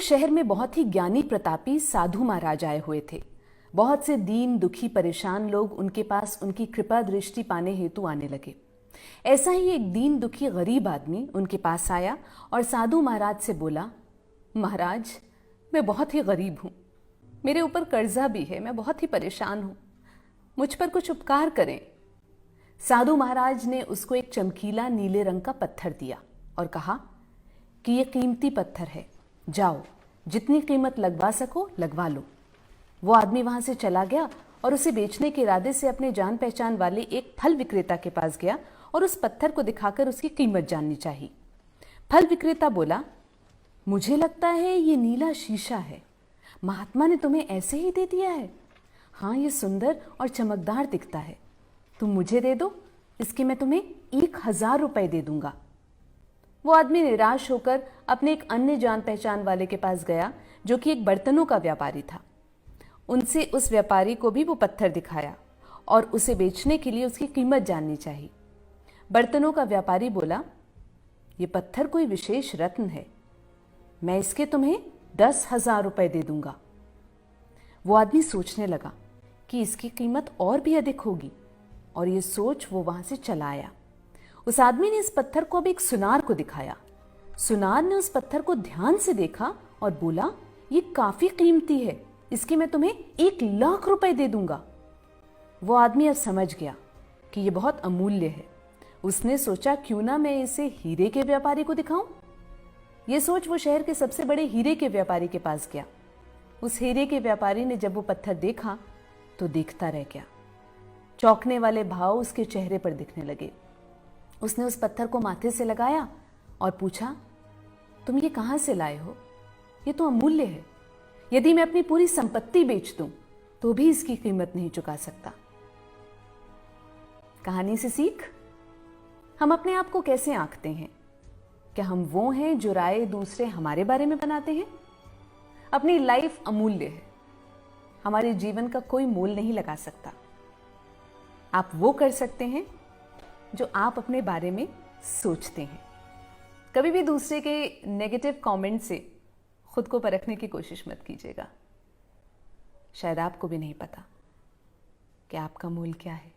शहर में बहुत ही ज्ञानी प्रतापी साधु महाराज आए हुए थे। बहुत से दीन दुखी परेशान लोग उनके पास उनकी कृपा दृष्टि पाने हेतु आने लगे। ऐसा ही एक दीन दुखी गरीब आदमी उनके पास आया और साधु महाराज से बोला, महाराज, मैं बहुत ही गरीब हूँ, मेरे ऊपर कर्जा भी है, मैं बहुत ही परेशान हूँ, मुझ पर कुछ उपकार करें। साधु महाराज ने उसको एक चमकीला नीले रंग का पत्थर दिया और कहा कि ये कीमती पत्थर है, जाओ जितनी कीमत लगवा सको लगवा लो। वो आदमी वहां से चला गया और उसे बेचने के इरादे से अपने जान पहचान वाले एक फल विक्रेता के पास गया और उस पत्थर को दिखाकर उसकी कीमत जाननी चाहिए। फल विक्रेता बोला, मुझे लगता है ये नीला शीशा है, महात्मा ने तुम्हें ऐसे ही दे दिया है। हाँ, ये सुंदर और चमकदार दिखता है, तुम मुझे दे दो, इसके मैं तुम्हें 1000 रुपए दे दूंगा। वो आदमी निराश होकर अपने एक अन्य जान पहचान वाले के पास गया जो कि एक बर्तनों का व्यापारी था। उनसे उस व्यापारी को भी वो पत्थर दिखाया और उसे बेचने के लिए उसकी कीमत जाननी चाहिए। बर्तनों का व्यापारी बोला, ये पत्थर कोई विशेष रत्न है, मैं इसके तुम्हें 10,000 रुपए दे दूंगा। वो आदमी सोचने लगा कि इसकी कीमत और भी अधिक होगी और ये सोच वो वहां से चला आया। उस आदमी ने इस पत्थर को अब एक सुनार को दिखाया। सुनार ने उस पत्थर को ध्यान से देखा और बोला, ये काफी कीमती है, इसके मैं तुम्हें 1,00,000 रुपए दे दूंगा। वो आदमी अब समझ गया कि ये बहुत अमूल्य है। उसने सोचा, क्यों ना मैं इसे हीरे के व्यापारी को दिखाऊं। ये सोच वो शहर के सबसे बड़े हीरे के व्यापारी के पास गया। उस हीरे के व्यापारी ने जब वो पत्थर देखा तो देखता रह गया। चौंकने वाले भाव उसके चेहरे पर दिखने लगे। उसने उस पत्थर को माथे से लगाया और पूछा, तुम ये कहां से लाए हो? ये तो अमूल्य है, यदि मैं अपनी पूरी संपत्ति बेच दूं तो भी इसकी कीमत नहीं चुका सकता। कहानी से सीख, हम अपने आप को कैसे आंकते हैं? क्या हम वो हैं जो राय दूसरे हमारे बारे में बनाते हैं? अपनी लाइफ अमूल्य है, हमारे जीवन का कोई मोल नहीं लगा सकता। आप वो कर सकते हैं जो आप अपने बारे में सोचते हैं। कभी भी दूसरे के नेगेटिव कमेंट से खुद को परखने की कोशिश मत कीजिएगा। शायद आपको भी नहीं पता कि आपका मूल क्या है।